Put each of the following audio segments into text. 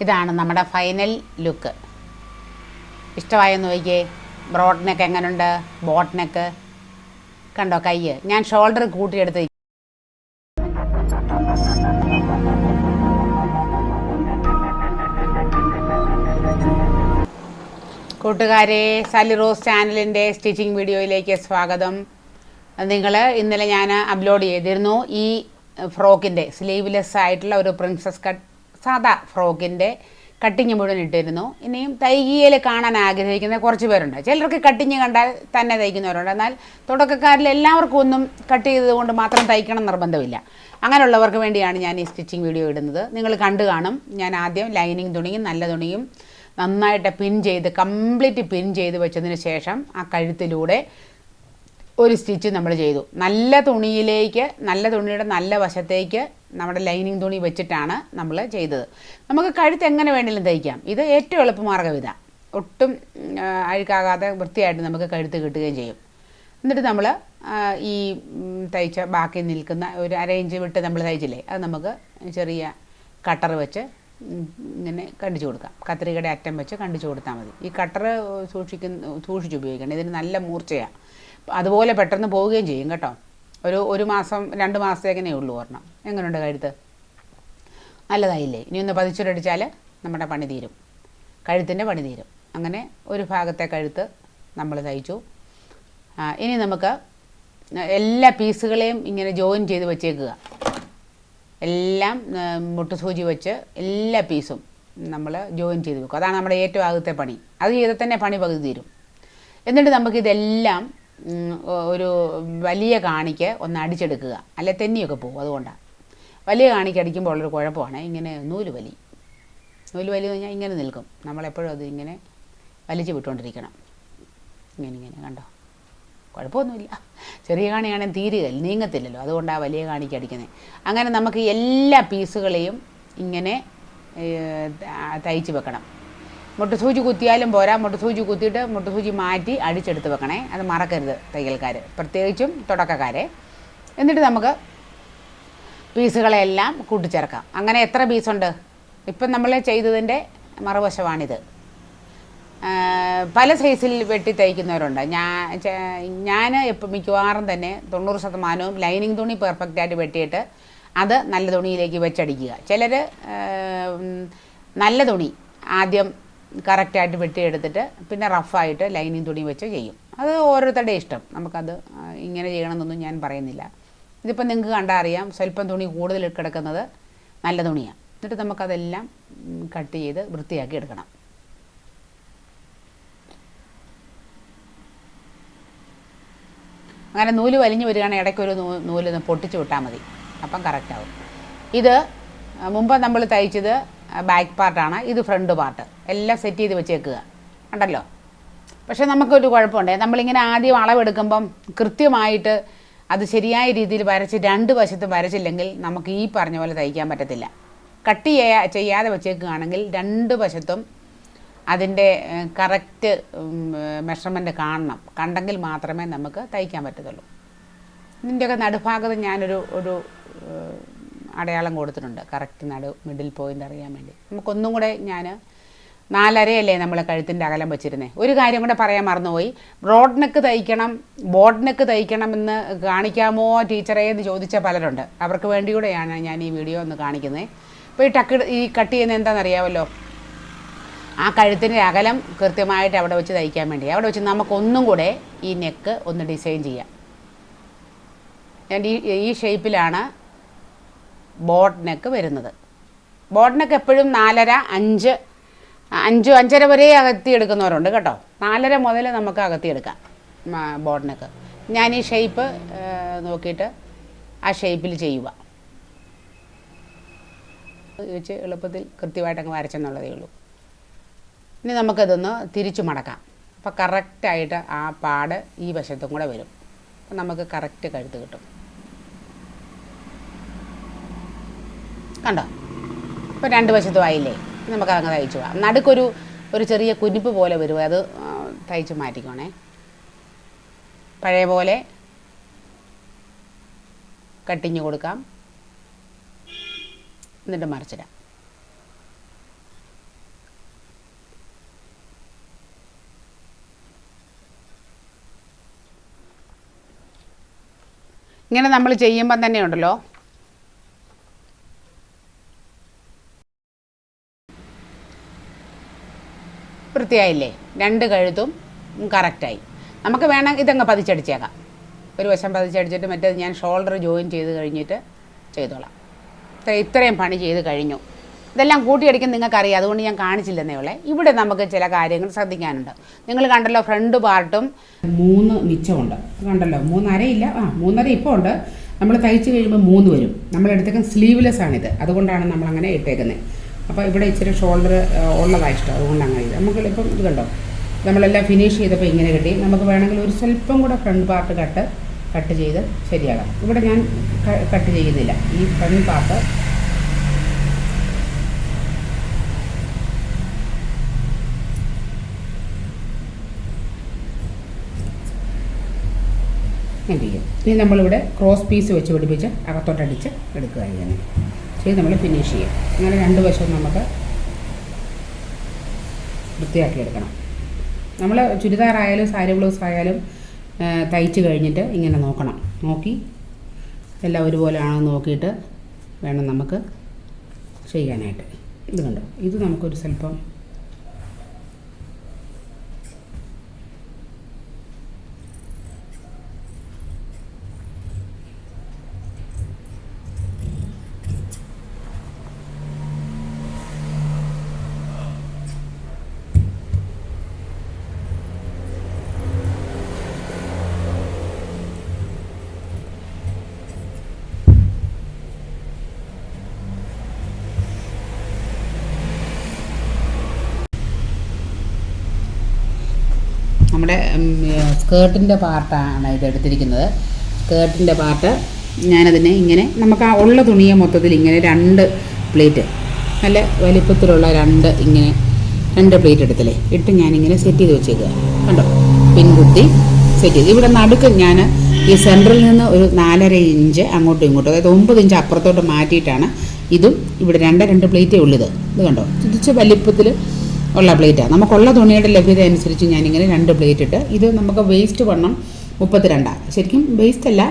ഇതാണ് നമ്മുടെ final look. ഇഷ്ടമായെന്ന് നോക്കിയേ. ബ്രോഡ് നെക്ക് എങ്ങനെയുണ്ട്, ബോട്ട് നെക്ക് കണ്ടോ? കൈ ഞാൻ ഷോൾഡർ കൂട്ടിയെടുത്ത്. കൂട്ടുകാരെ, സാലി റോസ് ചാനലിൻ്റെ സ്റ്റിച്ചിങ് വീഡിയോയിലേക്ക് സ്വാഗതം. നിങ്ങൾ ഇന്നലെ ഞാൻ അപ്ലോഡ് ചെയ്തിരുന്നു ഈ ഫ്രോക്കിൻ്റെ സ്ലീവ്ലെസ് ആയിട്ടുള്ള ഒരു പ്രിൻസസ് കട്ട് സാദാ ഫ്രോക്കിൻ്റെ കട്ടിങ് മുഴുവൻ ഇട്ടിരുന്നു. ഇനിയും തയ്യൽ കാണാൻ ആഗ്രഹിക്കുന്ന കുറച്ച് പേരുണ്ട്. ചിലർക്ക് കട്ടിങ് കണ്ടാൽ തന്നെ തയ്ക്കുന്നവരുണ്ട്. എന്നാൽ തുടക്കക്കാരിൽ എല്ലാവർക്കും ഒന്നും കട്ട് ചെയ്തതുകൊണ്ട് മാത്രം തയ്ക്കണം നിർബന്ധമില്ല. അങ്ങനെയുള്ളവർക്ക് വേണ്ടിയാണ് ഞാൻ ഈ സ്റ്റിച്ചിങ് വീഡിയോ ഇടുന്നത്. നിങ്ങൾ കണ്ടു കാണും. ഞാൻ ആദ്യം ലൈനിങ് തുണിയും നല്ല തുണിയും നന്നായിട്ട് കംപ്ലീറ്റ് പിൻ ചെയ്ത് വെച്ചതിന് ശേഷം ആ കഴുത്തിലൂടെ ഒരു സ്റ്റിച്ച് നമ്മൾ ചെയ്തു. നല്ല തുണിയുടെ നല്ല വശത്തേക്ക് നമ്മുടെ ലൈനിങ് തുണി വെച്ചിട്ടാണ് നമ്മൾ ചെയ്തത്. നമുക്ക് കഴുത്ത് എങ്ങനെ വേണമെങ്കിലും തയ്ക്കാം. ഇത് ഏറ്റവും എളുപ്പമാർഗ്ഗം ഇതാ. ഒട്ടും അഴുക്കാകാതെ വൃത്തിയായിട്ട് നമുക്ക് കഴുത്ത് കിട്ടുകയും ചെയ്യും. എന്നിട്ട് നമ്മൾ ഈ തയ്ച്ച ബാക്കി നിൽക്കുന്ന ഒരു അരയിഞ്ച് വിട്ട് നമ്മൾ തയ്ച്ചില്ലേ, അത് നമുക്ക് ചെറിയ കട്ടർ വെച്ച് ഇങ്ങനെ കണ്ടിച്ചു കൊടുക്കാം. കത്രികയുടെ അറ്റം വെച്ച് കണ്ടിച്ചു കൊടുത്താൽ മതി. ഈ കട്ടർ സൂക്ഷിച്ച് ഉപയോഗിക്കണം. ഇതിന് നല്ല മൂർച്ചയാണ്. അതുപോലെ പെട്ടെന്ന് പോവുകയും ചെയ്യും കേട്ടോ. ഒരു മാസം 2 മാസത്തേക്കിനേ ഉള്ളൂ ഒരെണ്ണം. എങ്ങനെയുണ്ട് കഴുത്ത്? നല്ലതായില്ലേ? ഇനി ഒന്ന് പതിച്ചുരടിച്ചാൽ നമ്മുടെ പണി തീരും, കഴുത്തിൻ്റെ പണി തീരും. അങ്ങനെ ഒരു ഭാഗത്തെ കഴുത്ത് നമ്മൾ തയ്ച്ചു. ഇനി നമുക്ക് എല്ലാ പീസുകളെയും ഇങ്ങനെ ജോയിൻ ചെയ്ത് വെച്ചേക്കുക. എല്ലാം മുട്ടുസൂചി വെച്ച് എല്ലാ പീസും നമ്മൾ ജോയിൻ ചെയ്ത് വെക്കും. അതാണ് നമ്മുടെ ഏറ്റവും ആദ്യത്തെ പണി. അത് ചെയ്താൽ തന്നെ പണി പകുതി തീരും. എന്നിട്ട് നമുക്കിതെല്ലാം ഒരു വലിയ കാണിക്ക് ഒന്ന് അടിച്ചെടുക്കുക. അല്ലെ തെന്നിയൊക്കെ പോകും. അതുകൊണ്ടാണ് വലിയ കാണിക്ക് അടിക്കുമ്പോൾ ഉള്ളൊരു കുഴപ്പമാണ് ഇങ്ങനെ നൂല് വലി എന്ന് പറഞ്ഞാൽ ഇങ്ങനെ നിൽക്കും. നമ്മളെപ്പോഴും അത് ഇങ്ങനെ വലിച്ചു വിട്ടുകൊണ്ടിരിക്കണം. ഇങ്ങനെ കണ്ടോ? കുഴപ്പമൊന്നുമില്ല. ചെറിയ കാണിയാണെങ്കിൽ തീരുകയില്ല, നീങ്ങത്തില്ലല്ലോ. അതുകൊണ്ടാണ് വലിയ കാണിക്ക് അടിക്കുന്നത്. അങ്ങനെ നമുക്ക് എല്ലാ പീസുകളെയും ഇങ്ങനെ തയ്ച്ച് വെക്കണം. മുട്ടുസൂചി കുത്തിയാലും പോരാ. മുട്ടുസൂചി കുത്തിയിട്ട് മുട്ടുസൂചി മാറ്റി അടിച്ചെടുത്ത് വെക്കണേ. അത് മറക്കരുത് തയ്യൽക്കാർ, പ്രത്യേകിച്ചും തുടക്കക്കാരെ. എന്നിട്ട് നമുക്ക് പീസുകളെല്ലാം കൂട്ടിച്ചേർക്കാം. അങ്ങനെ എത്ര പീസുണ്ട്? ഇപ്പം നമ്മൾ ചെയ്തതിൻ്റെ മറുവശമാണിത്. പല സൈസിൽ വെട്ടി തയ്ക്കുന്നവരുണ്ട്. ഞാൻ ഇപ്പം മിക്കവാറും തന്നെ 90% ലൈനിങ് തുണി പെർഫെക്റ്റായിട്ട് വെട്ടിയിട്ട് അത് നല്ല തുണിയിലേക്ക് വെച്ചടിക്കുക. ചിലർ നല്ല തുണി ആദ്യം കറക്റ്റായിട്ട് വെട്ടിയെടുത്തിട്ട് പിന്നെ റഫായിട്ട് ലൈനിങ് തുണി വെച്ച് ചെയ്യും. അത് ഓരോരുത്തരുടെ ഇഷ്ടം. നമുക്കത് ഇങ്ങനെ ചെയ്യണമെന്നൊന്നും ഞാൻ പറയുന്നില്ല. ഇതിപ്പോൾ നിങ്ങൾക്ക് കണ്ടാൽ അറിയാം, സ്വല്പം തുണി കൂടുതൽ കിടക്കുന്നത് നല്ല തുണിയാണ്. എന്നിട്ട് നമുക്കതെല്ലാം കട്ട് ചെയ്ത് വൃത്തിയാക്കി എടുക്കണം. അങ്ങനെ നൂല് വലിഞ്ഞു വരികയാണെങ്കിൽ ഇടയ്ക്കൊരു നൂല് പൊട്ടിച്ച് വിട്ടാൽ മതി. അപ്പം കറക്റ്റാവും. ഇത് മുമ്പ് നമ്മൾ തയ്ച്ചത് ബാക്ക് പാർട്ടാണ്, ഇത് ഫ്രണ്ട് പാർട്ട്. എല്ലാം സെറ്റ് ചെയ്ത് വെച്ചേക്കുക ഉണ്ടല്ലോ. പക്ഷേ നമുക്കൊരു കുഴപ്പമുണ്ട്. നമ്മളിങ്ങനെ ആദ്യം അളവെടുക്കുമ്പം കൃത്യമായിട്ട് അത് ശരിയായ രീതിയിൽ വരച്ച് 2 വശത്തും വരച്ചില്ലെങ്കിൽ നമുക്ക് ഈ പറഞ്ഞ പോലെ തയ്ക്കാൻ പറ്റത്തില്ല. കട്ട് ചെയ്യാതെ വെച്ചേക്കുകയാണെങ്കിൽ 2 വശത്തും അതിൻ്റെ കറക്റ്റ് മെഷർമെൻറ്റ് കണ്ടെങ്കിൽ മാത്രമേ നമുക്ക് തയ്ക്കാൻ പറ്റത്തുള്ളൂ. ഇതിൻ്റെയൊക്കെ നടുഭാഗത്ത് ഞാനൊരു അടയാളം കൊടുത്തിട്ടുണ്ട്, കറക്റ്റ് മിഡിൽ പോയിൻ്റ് അറിയാൻ വേണ്ടി. നമുക്കൊന്നും കൂടെ ഞാൻ 4.5 നമ്മൾ കഴുത്തിൻ്റെ അകലം വെച്ചിരുന്നത്. ഒരു കാര്യം കൂടെ പറയാൻ മറന്നുപോയി. ബ്രോഡ് നെക്ക് തയ്ക്കണം, ബോട്ട് നെക്ക് തയ്ക്കണമെന്ന് കാണിക്കാമോ ടീച്ചറേ എന്ന് ചോദിച്ച പലരുണ്ട്. അവർക്ക് വേണ്ടി കൂടെയാണ് ഞാൻ ഈ വീഡിയോ ഒന്ന് കാണിക്കുന്നത്. ഇപ്പോൾ ഈ കട്ട് ചെയ്യുന്നത് എന്താണെന്നറിയാമല്ലോ. ആ കഴുത്തിൻ്റെ അകലം കൃത്യമായിട്ട് അവിടെ വെച്ച് തയ്ക്കാൻ വേണ്ടി. അവിടെ വെച്ച് നമുക്കൊന്നും കൂടെ ഈ നെക്ക് ഒന്ന് ഡിസൈൻ ചെയ്യാം. ഈ ഷേപ്പിലാണ് ബോട്ട് നെക്ക് വരുന്നത്. ബോട്ട് നെക്ക് എപ്പോഴും 4.5, 5.5 വരെ അകത്തിയെടുക്കുന്നവരുണ്ട് കേട്ടോ. 4.5 മുതൽ നമുക്ക് അകത്തിയെടുക്കാം ബോട്ട് നെക്ക്. ഞാൻ ഈ ഷേപ്പ് നോക്കിയിട്ട് ആ ഷേപ്പിൽ ചെയ്യുക വെച്ച് എളുപ്പത്തിൽ കൃത്യമായിട്ട് അങ്ങ് വരച്ചെന്നുള്ളതേ ഉള്ളൂ. ഇനി നമുക്കതൊന്ന് തിരിച്ചു മടക്കാം. അപ്പോൾ കറക്റ്റായിട്ട് ആ പാട് ഈ വശത്തും കൂടെ വരും. അപ്പം നമുക്ക് കറക്റ്റ് കഴുത്ത് കിട്ടും. കണ്ടോ? ഇപ്പോൾ 2 വശത്തും ആയില്ലേ? നമുക്കതങ്ങ് തയ്ച്ചു പോകാം. നടുക്കൊരു ചെറിയ കുനിപ്പ് പോലെ വരും. അത് തയ്ച്ച് മാറ്റിക്കോണേ. പഴയ പോലെ കട്ടിങ് കൊടുക്കാം. എന്നിട്ട് മറിച്ചിടാം. ഇങ്ങനെ നമ്മൾ ചെയ്യുമ്പം തന്നെ ഉണ്ടല്ലോ വൃത്തിയായില്ലേ, രണ്ട് കഴുത്തും കറക്റ്റായി. നമുക്ക് വേണമെങ്കിൽ ഇതങ്ങ് പതിച്ചടിച്ചേക്കാം. ഒരു വശം പതിച്ചടിച്ചിട്ട് മറ്റേത് ഞാൻ ഷോൾഡർ ജോയിൻ ചെയ്ത് കഴിഞ്ഞിട്ട് ചെയ്തോളാം. ഇത്രയും പണി ചെയ്ത് കഴിഞ്ഞു. ഇതെല്ലാം കൂട്ടിയടിക്കാൻ നിങ്ങൾക്കറിയാം, അതുകൊണ്ട് ഞാൻ കാണിച്ചില്ലെന്നേ ഉള്ളേ. ഇവിടെ നമുക്ക് ചില കാര്യങ്ങൾ ശ്രദ്ധിക്കാനുണ്ട്. നിങ്ങൾ കണ്ടല്ലോ ഫ്രണ്ട് പാർട്ടും 3 മിച്ചമുണ്ട്, കണ്ടല്ലോ. 3.5 ഇല്ല, 3.5 ഇപ്പോൾ ഉണ്ട്. നമ്മൾ തയ്ച്ച് കഴിയുമ്പോൾ 3 വരും. നമ്മളെടുത്തേക്കാൻ സ്ലീവ്ലെസ് ആണിത്, അതുകൊണ്ടാണ് നമ്മളങ്ങനെ ഇട്ടേക്കുന്നത്. അപ്പോൾ ഇവിടെ ഇച്ചിരി ഷോൾഡർ ഉള്ളതാണ് ഇഷ്ടം, അതുകൊണ്ട് അങ്ങനെ ഇത് നമുക്കിപ്പം ഇത് കണ്ടോ, നമ്മളെല്ലാം ഫിനിഷ് ചെയ്തപ്പോൾ ഇങ്ങനെ കിട്ടി. നമുക്ക് വേണമെങ്കിൽ ഒരു സ്വല്പം കൂടെ ഫ്രണ്ട് പാർട്ട് കട്ട് ചെയ്ത് ശരിയാകാം. ഇവിടെ ഞാൻ കട്ട് ചെയ്യുന്നില്ല. ഈ ഫ്രണ്ട് പാർട്ട് എന്ത് ചെയ്യും. ഇനി നമ്മളിവിടെ ക്രോസ് പീസ് വെച്ച് പിടിപ്പിച്ച് അകത്തോട്ടടിച്ച് എടുക്കുക. ഇങ്ങനെ ചെയ്ത് നമ്മൾ ഫിനിഷ് ചെയ്യും. അങ്ങനെ രണ്ട് വശവും നമുക്ക് വൃത്തിയാക്കിയെടുക്കണം. നമ്മൾ ചുരിദാറായാലും സാരി ബ്ലൗസ് ആയാലും തയ്ച്ച് കഴിഞ്ഞിട്ട് ഇങ്ങനെ നോക്കണം. നോക്കി എല്ലാം ഒരുപോലെ ആണോ നോക്കിയിട്ട് വേണം നമുക്ക് ചെയ്യാനായിട്ട്. ഇത് കണ്ടോ, ഇത് നമുക്കൊരു സ്വല്പം നമ്മുടെ സ്കേർട്ടിൻ്റെ പാർട്ടാണ് ഇതെടുത്തിരിക്കുന്നത്. സ്കേർട്ടിൻ്റെ പാർട്ട് ഞാനതിനെ ഇങ്ങനെ നമുക്ക് ആ ഉള്ള തുണിയെ മൊത്തത്തിൽ ഇങ്ങനെ 2 പ്ലേറ്റ് നല്ല വലിപ്പത്തിലുള്ള ഇങ്ങനെ 2 പ്ലേറ്റ് എടുത്തില്ലേ ഇട്ട് ഞാനിങ്ങനെ സെറ്റ് ചെയ്ത് വെച്ചേക്കുക. കണ്ടോ, പിൻകുത്തി സെറ്റ് ചെയ്ത് ഇവിടെ നടുക്ക് ഞാൻ ഈ സെൻറ്ററിൽ നിന്ന് ഒരു 4.5 ഇഞ്ച് അങ്ങോട്ടും ഇങ്ങോട്ടും, അതായത് 9 ഇഞ്ച് അപ്പുറത്തോട്ട് മാറ്റിയിട്ടാണ് ഇതും ഇവിടെ 2 പ്ലേറ്റേ ഉള്ളത്. ഇത് കണ്ടോ, തിരിച്ച് വലിപ്പത്തിൽ ഉള്ള പ്ലേറ്റാണ്. നമുക്കുള്ള തുണിയുടെ ലഭ്യത അനുസരിച്ച് ഞാനിങ്ങനെ 2 പ്ലേറ്റ് ഇട്ട്, ഇത് നമുക്ക് വേസ്റ്റ് വണ്ണം 32. ശരിക്കും വേസ്റ്റ് അല്ല,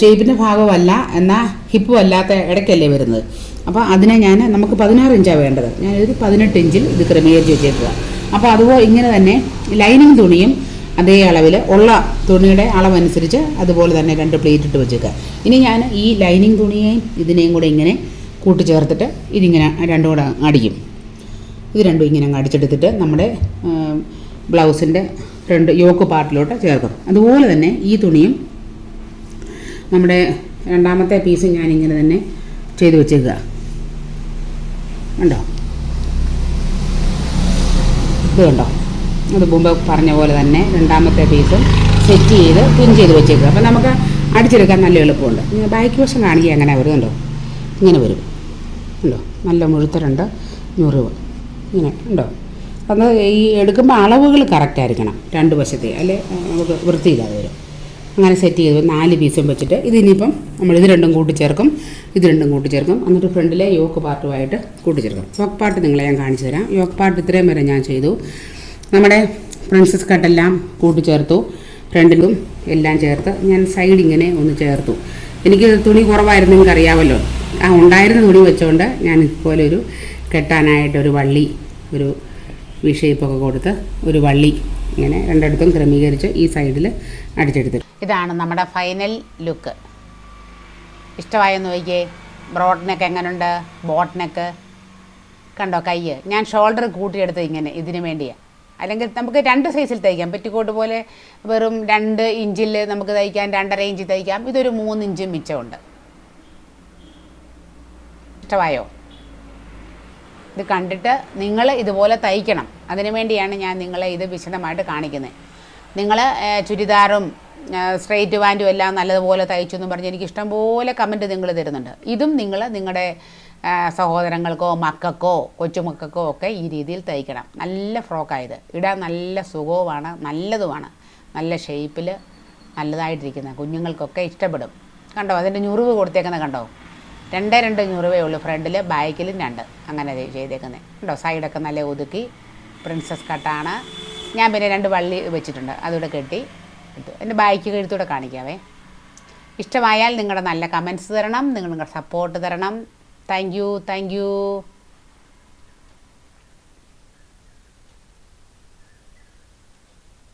ഷേപ്പിൻ്റെ ഭാഗമല്ല, എന്നാൽ ഹിപ്പും അല്ലാത്ത ഇടയ്ക്കല്ലേ വരുന്നത്. അപ്പോൾ അതിനെ നമുക്ക് 16 ഇഞ്ചാണ് വേണ്ടത്. ഞാനിത് 18 ഇഞ്ചിൽ ഇത് ക്രമീകരിച്ച് വെച്ചേക്കുക. അപ്പോൾ അതുപോലെ ഇങ്ങനെ തന്നെ ലൈനിങ് തുണിയും അതേ അളവിൽ ഉള്ള തുണിയുടെ അളവനുസരിച്ച് അതുപോലെ തന്നെ 2 പ്ലേറ്റ് ഇട്ട് വെച്ചേക്കുക. ഇനി ഞാൻ ഈ ലൈനിങ് തുണിയെയും ഇതിനെയും കൂടെ ഇങ്ങനെ കൂട്ടിച്ചേർത്തിട്ട് ഇതിങ്ങനെ രണ്ടും കൂടെ അടിക്കും. ഇത് രണ്ടും ഇങ്ങനെ അടിച്ചെടുത്തിട്ട് നമ്മുടെ ബ്ലൗസിൻ്റെ ഫ്രണ്ട് യോക്ക് പാർട്ടിലോട്ട് ചേർക്കും. അതുപോലെ തന്നെ ഈ തുണിയും നമ്മുടെ രണ്ടാമത്തെ പീസ് ഞാനിങ്ങനെ തന്നെ ചെയ്ത് വെച്ചേക്കുക. കണ്ടോ, ഇത് കണ്ടോ, അത് മുമ്പ് പറഞ്ഞ പോലെ തന്നെ രണ്ടാമത്തെ പീസും സെറ്റ് ചെയ്ത് പിൻ ചെയ്ത് വെച്ചേക്കുക. അപ്പം നമുക്ക് അടിച്ചെടുക്കാൻ നല്ല എളുപ്പമുണ്ട്. ബാക്ക് വശം കാണിക്കുക എങ്ങനെ വരുന്നുണ്ടോ, ഇങ്ങനെ വരും. ഉണ്ടോ, നല്ല മുഴുത്ത 2 ഞുറിവ് ഇങ്ങനെ ഉണ്ടോ. അത് ഈ എടുക്കുമ്പോൾ അളവുകൾ കറക്റ്റായിരിക്കണം 2 വശത്തെ, അല്ലെ നമുക്ക് വൃത്തിയില്ലാതെ വരും. അങ്ങനെ സെറ്റ് ചെയ്ത് 4 പീസും വെച്ചിട്ട് ഇതിനിപ്പം നമ്മൾ ഇത് രണ്ടും കൂട്ടിച്ചേർക്കും. എന്നിട്ട് ഫ്രണ്ടിലെ യോക്ക് പാർട്ടുമായിട്ട് കൂട്ടിച്ചേർക്കും. യോക്ക് പാർട്ട് നിങ്ങളെ ഞാൻ കാണിച്ചു തരാം. യോക്ക് പാർട്ട് ഇത്രയും വരെ ഞാൻ ചെയ്തു. നമ്മുടെ പ്രിൻസസ് കട്ടെല്ലാം കൂട്ടിച്ചേർത്തു, ഫ്രണ്ടിലും എല്ലാം ചേർത്ത് ഞാൻ സൈഡ് ഇങ്ങനെ ഒന്ന് ചേർത്തു. എനിക്ക് തുണി കുറവായിരുന്നു, നിങ്ങൾക്കറിയാമല്ലോ. ഉണ്ടായിരുന്ന തുണി വെച്ചുകൊണ്ട് ഞാൻ ഇതുപോലെ ഒരു കെട്ടാനായിട്ടൊരു വള്ളി, ഒരു വി ഷേപ്പൊക്കെ കൊടുത്ത് ഒരു വള്ളി ഇങ്ങനെ രണ്ടിടത്തും ക്രമീകരിച്ച് ഈ സൈഡിൽ അടിച്ചെടുത്തു. ഇതാണ് നമ്മുടെ ഫൈനൽ ലുക്ക്. ഇഷ്ടമായെന്ന് നോക്കിയേ. ബ്രോഡ് നെക്ക് എങ്ങനെയുണ്ട്, ബോട്ട് നെക്ക് കണ്ടോ. കൈ ഞാൻ ഷോൾഡർ കൂട്ടിയെടുത്ത് ഇങ്ങനെ ഇതിന് വേണ്ടിയാണ്. അല്ലെങ്കിൽ നമുക്ക് 2 സൈസിൽ തയ്ക്കാം. പെറ്റിക്കോട്ട് പോലെ വെറും 2 ഇഞ്ചിൽ നമുക്ക് തയ്ക്കാം, 2.5 ഇഞ്ച് തയ്ക്കാം. ഇതൊരു 3 ഇഞ്ച് മിച്ചമുണ്ട്. ഇഷ്ടമായോ? ഇത് കണ്ടിട്ട് നിങ്ങൾ ഇതുപോലെ തയ്ക്കണം. അതിനു വേണ്ടിയാണ് ഞാൻ നിങ്ങളെ ഇത് വിശദമായിട്ട് കാണിക്കുന്നത്. നിങ്ങൾ ചുരിദാറും സ്ട്രെയിറ്റ് പാൻറ്റും എല്ലാം നല്ലതുപോലെ തയ്ച്ചു എന്ന് പറഞ്ഞ് എനിക്ക് ഇഷ്ടംപോലെ കമൻറ്റ് നിങ്ങൾ തരുന്നുണ്ട്. ഇതും നിങ്ങൾ നിങ്ങളുടെ സഹോദരങ്ങൾക്കോ മക്കൾക്കോ കൊച്ചുമക്കൾക്കോ ഒക്കെ ഈ രീതിയിൽ തയ്ക്കണം. നല്ല ഫ്രോക്കായത്, ഇടാൻ നല്ല സുഖവുമാണ്, നല്ലതുമാണ്, നല്ല ഷേപ്പിൽ നല്ലതായിട്ടിരിക്കുന്നത്, കുഞ്ഞുങ്ങൾക്കൊക്കെ ഇഷ്ടപ്പെടും. കണ്ടോ, അതിൻ്റെ ഞുറിവ് കൊടുത്തേക്കുന്നത് കണ്ടോ, 2 ഞുറിവേ ഉള്ളൂ. ഫ്രണ്ടിൽ ബാക്കിലും 2 അങ്ങനെ ചെയ്തേക്കുന്നത് കണ്ടോ. സൈഡൊക്കെ നല്ല ഒതുക്കി പ്രിൻസസ് കട്ടാണ്. ഞാൻ പിന്നെ 2 വള്ളി വെച്ചിട്ടുണ്ട്, അതുകൂടെ കെട്ടി ഇട്ടു. എൻ്റെ ബാക്ക് കഴുത്തൂടെ കാണിക്കാവേ. ഇഷ്ടമായാൽ നിങ്ങളുടെ നല്ല കമൻസ് തരണം, നിങ്ങളുടെ സപ്പോർട്ട് തരണം. Thank you.